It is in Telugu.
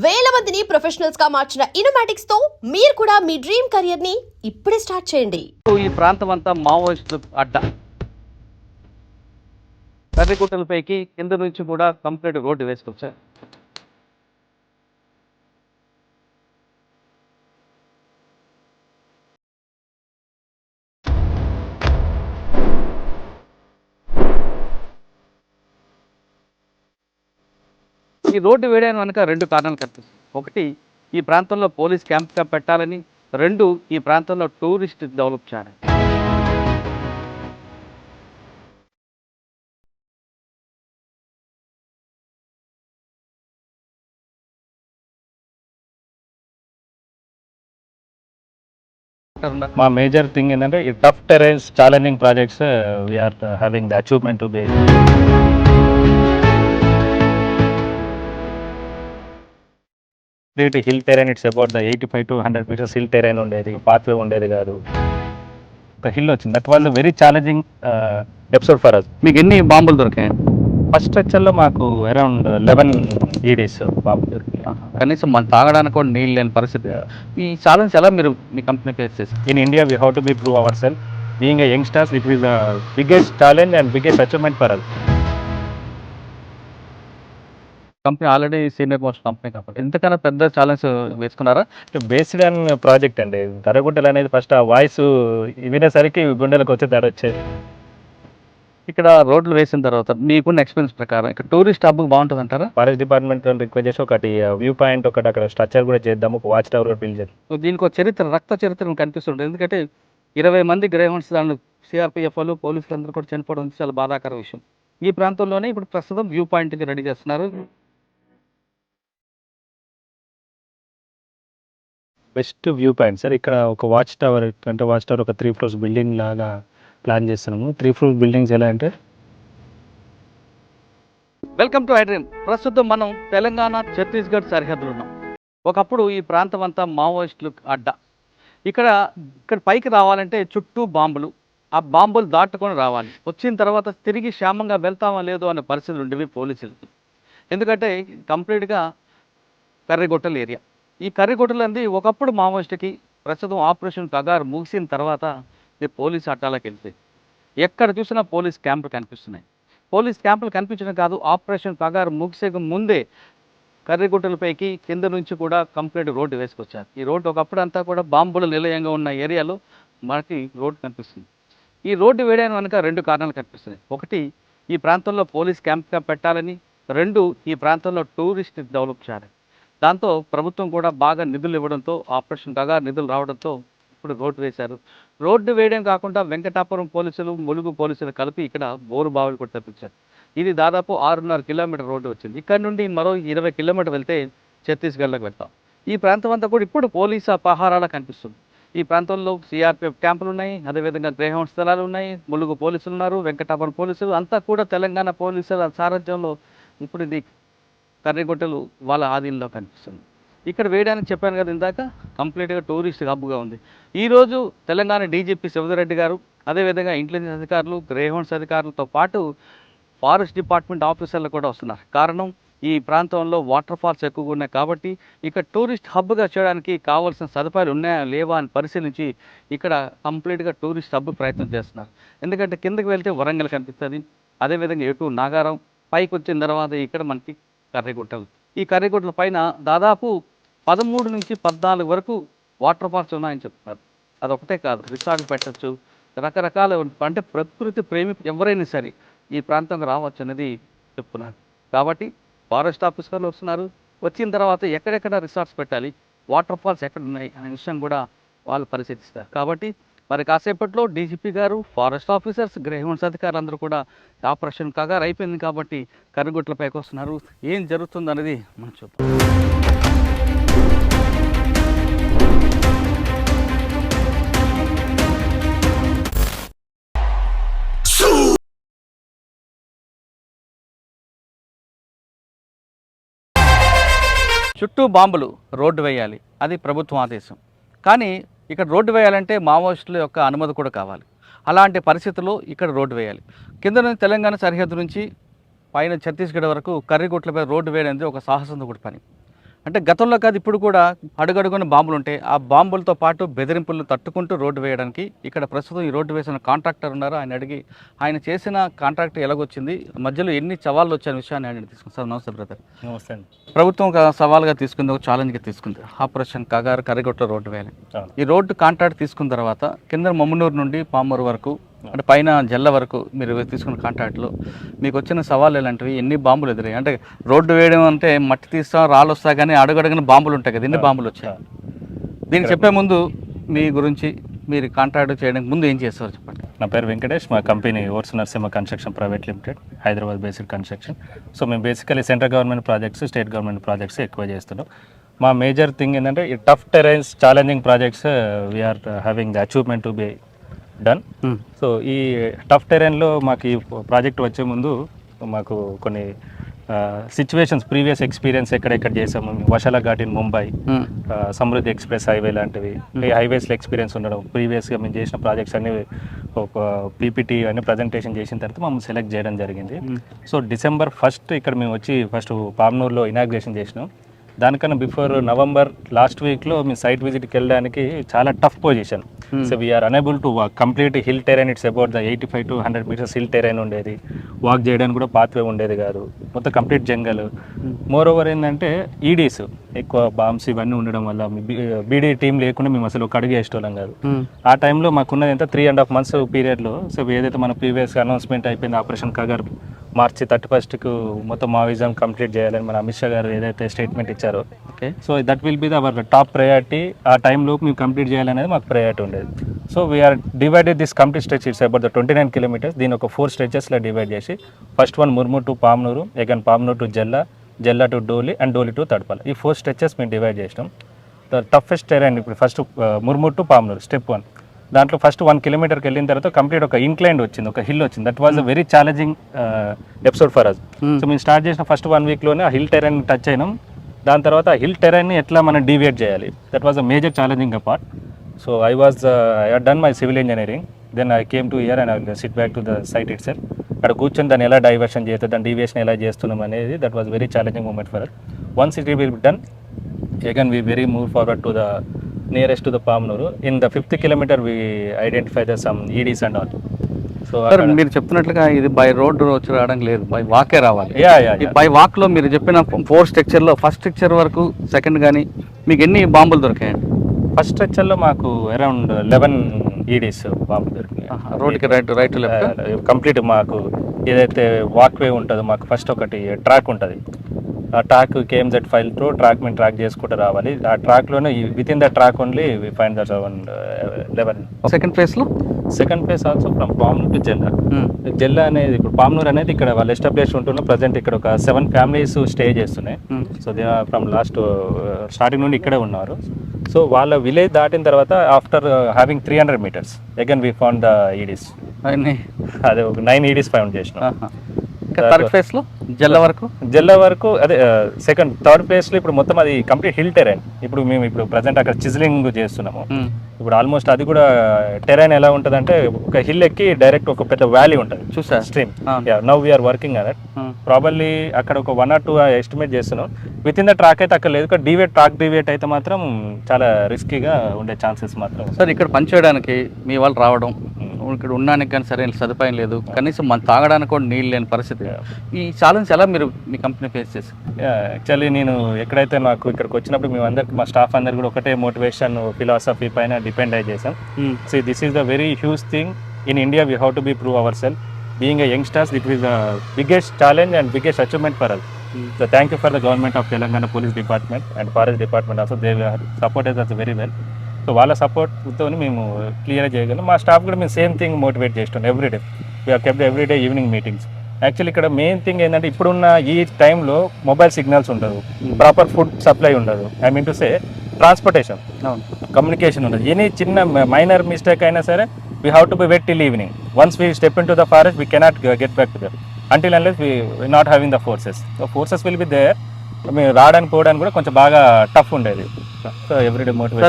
వేల మందిని ప్రొఫెషనల్స్ గా మార్చిన ఇనోమాటిక్స్ తో మీరు కూడా మీ డ్రీమ్ కెరియర్ ని ఇప్పుడే స్టార్ట్ చేయండి. ఈ ప్రాంతం అంతా మావోయిస్టులు అడ్డ. కర్రిగుట్టలపైకి కింద నుంచి కూడా కంప్లీట్ రోడ్డు వేసుకొచ్చారు. ఈ రోడ్డు వేయడానికి వెనక రెండు కారణాలు కనిపిస్తాయి. ఒకటి, ఈ ప్రాంతంలో పోలీస్ క్యాంప్గా పెట్టాలని. రెండు, ఈ ప్రాంతంలో టూరిస్ట్ డెవలప్ చేయాలి. మా మేజర్ థింగ్ ఏంటంటే ఈ tough terrains challenging projects we are having the achievement to be. Hill terrain, it's about the 85 to 100 meters hill terrain ఉండేది, పాత్వే ఉండేది కాదు, ఒక హిల్ వచ్చింది. That was very challenging episode for us. మీకు ఎన్ని బాంబులు దొరికాయి? ఫస్ట్ స్ట్రక్చర్లో మాకు అరౌండ్ 11 EDs బాంబు దొరికాయి. కనీసం మన తాగడానికి కూడా నీళ్ళు లేని పరిస్థితి. ఈ ఛాలెంజ్ ఎలా మీరు మీ కంపెనీ ఫేస్ చేశారు? In India, we have to be prove ourselves. Being a youngsters, it is the biggest challenge and biggest achievement for us. Company already senior most company కాబట్టి ఎంతకన్నా పెద్ద ఛాలెంజ్ వేసుకున్నారా? బేస్డ్ ఆన్ ప్రాజెక్ట్ అండి. కర్రగుట్టలు అనేది ఫస్ట్ ఆ వాయిస్ వినేసరికి గుండెలకు వచ్చే తడ వచ్చేది. ఇక్కడ రోడ్లు వేసిన తర్వాత మీకున్న ఎక్స్పీరియన్స్ ప్రకారం ఇక్కడ టూరిస్ట్ హబ్ బాగుంటుంది అంటారా? ఫారెస్ట్ డిపార్ట్మెంట్ రిక్వెస్ట్ చేసి ఒకటి వ్యూ పాయింట్ ఒకటి అక్కడ స్ట్రక్చర్ కూడా చేద్దాము, ఒక వాచ్ టవర్ కూడా బిల్డ్ చేద్దాం. సో దీనికి ఒక చరిత్ర, రక్త చరిత్ర కనిపిస్తుంటుంది. ఎందుకంటే 20 మంది గ్రేహౌండ్స్ దాంట్లో సిఆర్పిఎఫ్ వాళ్ళు, పోలీసులు అందరూ కూడా చనిపోవడం చాలా బాధాకర విషయం. ఈ ప్రాంతంలోనే ఇప్పుడు ప్రస్తుతం వ్యూ పాయింట్కి రెడీ చేస్తున్నారు. Best view point sir. ఇక్కడ ఒక వాచ్ టవర్ అంటే వాచ్ టవర్ ఒక 3 floors బిల్డింగ్ లాగా ప్లాన్ చేస్తున్నాము. 3 floors బిల్డింగ్స్ ఎలా అంటే వెల్కమ్ టు ఐ డ్రీమ్. ప్రస్తుతం మనం తెలంగాణ ఛత్తీస్గఢ్ సరిహద్దులు ఉన్నాం. ఒకప్పుడు ఈ ప్రాంతం అంతా మావోయిస్టులు అడ్డ. ఇక్కడ పైకి రావాలంటే చుట్టూ బాంబులు, ఆ బాంబులు దాటుకొని రావాలి. వచ్చిన తర్వాత తిరిగి క్షేమంగా వెళ్తామా లేదో అనే పరిస్థితులు ఉండేవి పోలీసులకి. ఎందుకంటే కంప్లీట్గా కర్రిగుట్టల ఏరియా. ఈ కర్రిగుట్టలు అనేది ఒకప్పుడు మావోయిస్టుకి, ప్రస్తుతం ఆపరేషన్ కగార్ ముగిసిన తర్వాత ఈ పోలీస్ అడ్డాలకు వెళ్తాయి. ఎక్కడ చూసినా పోలీస్ క్యాంపులు కనిపిస్తున్నాయి. పోలీస్ క్యాంపులు కనిపించడం కాదు, ఆపరేషన్ కగార్ ముగిసే ముందే కర్రిగుట్టలపైకి కింద నుంచి కూడా కంప్లీట్ రోడ్డు వేసుకొచ్చారు. ఈ రోడ్డు ఒకప్పుడు అంతా కూడా బాంబుల నిలయంగా ఉన్న ఏరియాలో మనకి రోడ్డు కనిపిస్తుంది. ఈ రోడ్డు వేయడానికి వెనక రెండు కారణాలు కనిపిస్తున్నాయి. ఒకటి, ఈ ప్రాంతంలో పోలీస్ క్యాంప్గా పెట్టాలని. రెండు, ఈ ప్రాంతంలో టూరిస్ట్ డెవలప్ చేయాలి. దాంతో ప్రభుత్వం కూడా బాగా నిధులు ఇవ్వడంతో, ఆపరేషన్ కగార్ నిధులు రావడంతో ఇప్పుడు రోడ్డు వేశారు. రోడ్డు వేయడం కాకుండా వెంకటాపురం పోలీసులు, ములుగు పోలీసులు కలిపి ఇక్కడ బోరు బావులు కూడా తెప్పించారు. ఇది దాదాపు 6.5 కిలోమీటర్ రోడ్డు వచ్చింది. ఇక్కడ నుండి మరో 20 కిలోమీటర్ వెళ్తే ఛత్తీస్గఢ్లోకి వెళ్తాం. ఈ ప్రాంతం అంతా కూడా ఇప్పుడు పోలీసు పహారాలా కనిపిస్తుంది. ఈ ప్రాంతంలో సిఆర్పిఎఫ్ క్యాంపులు ఉన్నాయి, అదేవిధంగా గ్రేహౌండ్ స్థలాలు ఉన్నాయి, ములుగు పోలీసులు ఉన్నారు, వెంకటాపురం పోలీసులు అంతా కూడా తెలంగాణ పోలీసుల సారథ్యంలో ఇప్పుడు ఇది కర్రిగుట్టలు వాళ్ళ ఆధీనంలో కనిపిస్తుంది. ఇక్కడ వేయడానికి చెప్పాను కదా ఇందాక, కంప్లీట్గా టూరిస్ట్ హబ్గా ఉంది. ఈరోజు తెలంగాణ డీజీపీ శివధరెడ్డి గారు, అదేవిధంగా ఇంటెలిజెన్స్ అధికారులు, గ్రేహౌండ్స్ అధికారులతో పాటు ఫారెస్ట్ డిపార్ట్మెంట్ ఆఫీసర్లు కూడా వస్తున్నారు. కారణం, ఈ ప్రాంతంలో వాటర్ ఫాల్స్ ఎక్కువగా ఉన్నాయి కాబట్టి ఇక్కడ టూరిస్ట్ హబ్గా చేయడానికి కావాల్సిన సదుపాయాలు ఉన్నాయా లేవా అని పరిశీలించి ఇక్కడ కంప్లీట్గా టూరిస్ట్ హబ్ ప్రయత్నం చేస్తున్నారు. ఎందుకంటే కిందకి వెళ్తే వరంగల్ కనిపిస్తుంది, అదేవిధంగా ఎటు నాగారం, పైకి వచ్చిన తర్వాత ఇక్కడ మనకి కర్రిగుట్టలు. ఈ కర్రిగుట్టల పైన దాదాపు 13 నుంచి 14 వరకు వాటర్ ఫాల్స్ ఉన్నాయని చెప్తున్నారు. అదొకటే కాదు, రిసార్ట్ పెట్టచ్చు, రకరకాల, అంటే ప్రకృతి ప్రేమి ఎవరైనా సరే ఈ ప్రాంతంకి రావచ్చు అనేది చెప్తున్నారు. కాబట్టి ఫారెస్ట్ ఆఫీసర్లు వస్తున్నారు. వచ్చిన తర్వాత ఎక్కడెక్కడ రిసార్ట్స్ పెట్టాలి, వాటర్ ఫాల్స్ ఎక్కడ ఉన్నాయి అనే విషయం కూడా వాళ్ళు పరిశీలిస్తారు. కాబట్టి మరి కాసేపట్లో డీజీపీ గారు, ఫారెస్ట్ ఆఫీసర్స్, గ్రేహౌండ్స్ అధికారులు అందరూ కూడా ఆపరేషన్ కగార్ అయిపోయింది కాబట్టి కర్రిగుట్టలపైకి వస్తున్నారు. ఏం జరుగుతుంది అనేది మనం చూద్దాం. చుట్టూ బాంబులు, రోడ్డు వేయాలి, అది ప్రభుత్వం ఆదేశం. కానీ ఇక్కడ రోడ్డు వేయాలంటే మావోయిస్టుల యొక్క అనుమతి కూడా కావాలి. అలాంటి పరిస్థితుల్లో ఇక్కడ రోడ్డు వేయాలి. కింద నుంచి తెలంగాణ సరిహద్దు నుంచి పైన ఛత్తీస్గఢ్ వరకు కర్రిగుట్టలపై రోడ్డు వేయడం ఒక సాహసంతో కూడిన పని. అంటే గతంలో కాదు ఇప్పుడు కూడా అడుగడుగున బాంబులు ఉంటాయి. ఆ బాంబులతో పాటు బెదిరింపులు తట్టుకుంటూ రోడ్డు వేయడానికి ఇక్కడ ప్రస్తుతం ఈ రోడ్డు వేసిన కాంట్రాక్టర్ ఉన్నారు. ఆయన అడిగి ఆయన చేసిన కాంట్రాక్ట్ ఎలాగొచ్చింది, మధ్యలో ఎన్ని సవాళ్ళు వచ్చిన విషయాన్ని ఆయన తీసుకుంది. సార్ నమస్తే బ్రదర్. నమస్తే అండి. ప్రభుత్వం ఒక సవాల్గా తీసుకుంది, ఒక ఛాలెంజ్గా తీసుకుంది, ఆపరేషన్ కగారు కరిగొట్ల రోడ్డు వేయాలి. అవును. ఈ రోడ్డు కాంట్రాక్ట్ తీసుకున్న తర్వాత కింద మమ్మనూరు నుండి పామూరు వరకు అంటే పైన జల్ల వరకు మీరు తీసుకున్న కాంట్రాక్ట్లో మీకు వచ్చిన సవాళ్ళు ఎలాంటివి, ఎన్ని బాంబులు ఎదురయ్యాయి? అంటే రోడ్డు వేయడం అంటే మట్టి తీస్తాం, రాళ్ళు వస్తాయి, కానీ అడుగడుగున బాంబులు ఉంటాయి కదా, ఎన్ని బాంబులు వచ్చాయి? దీనికి చెప్పే ముందు మీ గురించి, మీరు కాంట్రాక్ట్ చేయడానికి ముందు ఏం చేస్తారు చెప్పండి. నా పేరు వెంకటేష్. మా కంపెనీ ఓర్స్ Narasimha construction private limited, Hyderabad based construction. So మేము basically central government projects, state government projects ఎక్కువ చేస్తున్నాం. మా మేజర్ థింగ్ ఏంటంటే ఈ tough terrains, challenging projects we are having the achievement to be done. So ఈ టఫ్ టెరైన్లో మాకు ఈ ప్రాజెక్ట్ వచ్చే ముందు మాకు కొన్ని సిచ్యువేషన్స్, ప్రీవియస్ ఎక్స్పీరియన్స్ ఎక్కడెక్కడ చేసాము. వశాల ghat in Mumbai, Samruddhi express highway లాంటివి ఈ హైవేస్లో ఎక్స్పీరియన్స్ ఉండడం, ప్రీవియస్గా మేము చేసిన ప్రాజెక్ట్స్ అన్ని ఒక పీపీటీ అన్ని ప్రజెంటేషన్ చేసిన తర్వాత మమ్మల్ని సెలెక్ట్ చేయడం జరిగింది. సో December 1st ఇక్కడ మేము వచ్చి ఫస్ట్ పామ్నూరులో ఇనాగ్రేషన్ చేసినాం. దానికన్నా బిఫోర్ నవంబర్ లాస్ట్ వీక్లో మీ సైట్ విజిట్కి వెళ్ళడానికి చాలా tough position. So we are unable to walk complete hill terrain. It's about the 85 to 100 meters hill terrain ఉండేది. వాక్ చేయడానికి కూడా పాత్వే ఉండేది కాదు, మొత్తం కంప్లీట్ జంగల్. మోర్ ఓవర్ ఏంటంటే ఈడీస్ ఎక్కువ బాంబ్స్ ఇవన్నీ ఉండడం వల్ల బీడీ టీం లేకుండా మేము అసలు ఒక అడుగు వేసేటోళ్ళం కాదు. ఆ టైంలో మాకున్నది ఎంత 3.5 months పీరియడ్లో. సో ఏదైతే మన ప్రీవియస్ అనౌన్స్మెంట్ అయిపోయింది ఆపరేషన్ కగర్ March 31st మొత్తం మావిజం కంప్లీట్ చేయాలని మన అమిత్ షా గారు ఏదైతే స్టేట్మెంట్ ఇచ్చారో, so that will be our top priority. ఆ టైంలోపు మేము కంప్లీట్ చేయాలనేది మాకు ప్రయారిటీ ఉండేది. So we are divided this complete stretch. It's about the 29 kilometers. దీని ఒక 4 stretchesలో డివైడ్ చేసి first one Murmur to Pamnur, again Pamnur to Jalla, Jalla to Doli and Doli to Tadapala. ఈ 4 stretches మేము డివైడ్ చేసినాం. ద టఫెస్ట్ టెరైన్ ఇప్పుడు first Murmur to Pamnur step 1. దాంట్లో ఫస్ట్ 1 kilometerకి వెళ్ళిన తర్వాత కంప్లీట్ ఒక ఇంక్లైన్ వచ్చింది, ఒక హిల్ వచ్చింది. That was a very challenging episode for us. So మేము స్టార్ట్ చేసిన ఫస్ట్ 1 weekలోనే ఆ హిల్ టెరైన్ టచ్ అయినాం. దాని తర్వాత ఆ హిల్ టెరైన్ని ఎట్లా మనం డీవియేట్ చేయాలి, that was a major challenging part. So I had done my civil engineering. Then I came to here and I will sit back to the site itself. అక్కడ కూర్చొని దాన్ని ఎలా డైవర్షన్ చేస్తే, దాని డీవియేషన్ ఎలా చేస్తున్నాం అనేది, that was very challenging moment for us. Once it will be done, again we very move forward to the nearest to the Pamnuru. In the 5th kilometer we identify the some EDs and all. So sir మీరు చెప్తున్నట్లుగా ఇది బై రోడ్ వచ్చి రావడానికి లేదు, బై వాకే రావాలి. yeah. బై వాక్లో మీరు చెప్పిన 4 స్ట్రక్చర్లో ఫస్ట్ స్ట్రక్చర్ వరకు సెకండ్ కానీ మీకు ఎన్ని బాంబులు దొరికాయండి? ఫస్ట్ స్ట్రక్చర్లో మాకు అరౌండ్ 11 EDs బాంబు దొరికినాయి. రోడ్కి రైట్ లెఫ్ట్ కంప్లీట్ మాకు ఏదైతే వాక్వే ఉంటుందో, మాకు ఫస్ట్ ఒకటి ట్రాక్ ఉంటుంది. ఆ track KMZ file through track మేము ట్రాక్ చేసుకుంటూ రావాలి. ఆ ట్రాక్లోనే within the track only we find that 11. Second ఫేజ్లో second phase also from Pamnur to Jalla. Jalla అనేది ఇప్పుడు పామ్నూర్ అనేది ఇక్కడ వాళ్ళు ఎస్టాబ్లిష్ ఉంటున్న ప్రజెంట్ ఇక్కడ ఒక 7 families స్టే చేస్తున్నాయి. So they are from last starting నుండి ఇక్కడే ఉన్నారు. సో వాళ్ళ విలేజ్ దాటిన తర్వాత after having 300 meters again we found the EDs. అదే ఒక 9 EDs ఫౌండ్ చేసినాం. థర్డ్ ఫేజ్లో జల్లా వరకు అదే థర్డ్ ప్లేస్లో ఇప్పుడు మొత్తం అది కంప్లీట్ హిల్ టెరైన్. ఇప్పుడు మేము ఇప్పుడు ప్రజెంట్ అక్కడ చిజిలింగ్ చేస్తున్నాము. ఇప్పుడు ఆల్మోస్ట్ అది కూడా టెరైన్ ఎలా ఉంటుంది అంటే ఒక హిల్ ఎక్కి డైరెక్ట్ ఒక పెద్ద వ్యాలీ ఉంటుంది, చూసా stream. Now we are working on that. Probably అక్కడ ఒక 1 or 2 ఎస్టిమేట్ చేస్తున్నాం. విత్ ఇన్ ద ట్రాక్ అయితే అక్కడ లేదు. ట్రాక్ డివేట్ అయితే మాత్రం చాలా రిస్కీగా ఉండే ఛాన్సెస్ మాత్రం. సార్ ఇక్కడ పనిచేయడానికి మీ వాళ్ళు రావడం, ఇక్కడ ఉండడానికి కానీ సరైన సదుపాయం లేదు, కనీసం మన తాగడానికి కూడా నీళ్ళు లేని పరిస్థితి. ఈ ఛాలెంజ్ ఎలా మీరు మీ కంపెనీ ఫేస్ చేశారు? యాక్చువల్లీ నేను ఎక్కడైతే నాకు ఇక్కడికి వచ్చినప్పుడు మేము అందరికి, మా స్టాఫ్ అందరికి కూడా ఒకటే మోటివేషన్ ఫిలాసఫీ పైన డిపెండ్ అయి చేసాం. So this is the very huge thing in India. We have to be prove our self. Being a youngsters, it is the biggest challenge and biggest achievement for us. So thank you for the government of Telangana police department and forest department also. They supported us very well. So వాళ్ళ సపోర్ట్తో మేము క్లియర్ చేయగలం. మా స్టాఫ్ కూడా మేము సేమ్ థింగ్ మోటివేట్ చేస్తాం everyday. We are kept everyday evening meetings. Actually ఇక్కడ మెయిన్ థింగ్ ఏంటంటే ఇప్పుడున్న ఈ టైంలో మొబైల్ సిగ్నల్స్ ఉండదు, ప్రాపర్ ఫుడ్ సప్లై ఉండదు. I mean to say transportation, communication ఉండదు. ఎనీ చిన్న మైనర్ మిస్టేక్ అయినా సరే we have to be wait till evening. Once we step in to the forest we cannot get back to there until unless we not having the forces. The forces will be there. మేము రావడానికి పోవడానికి కూడా కొంచెం బాగా టఫ్ ఉండేది. So everyday motivation.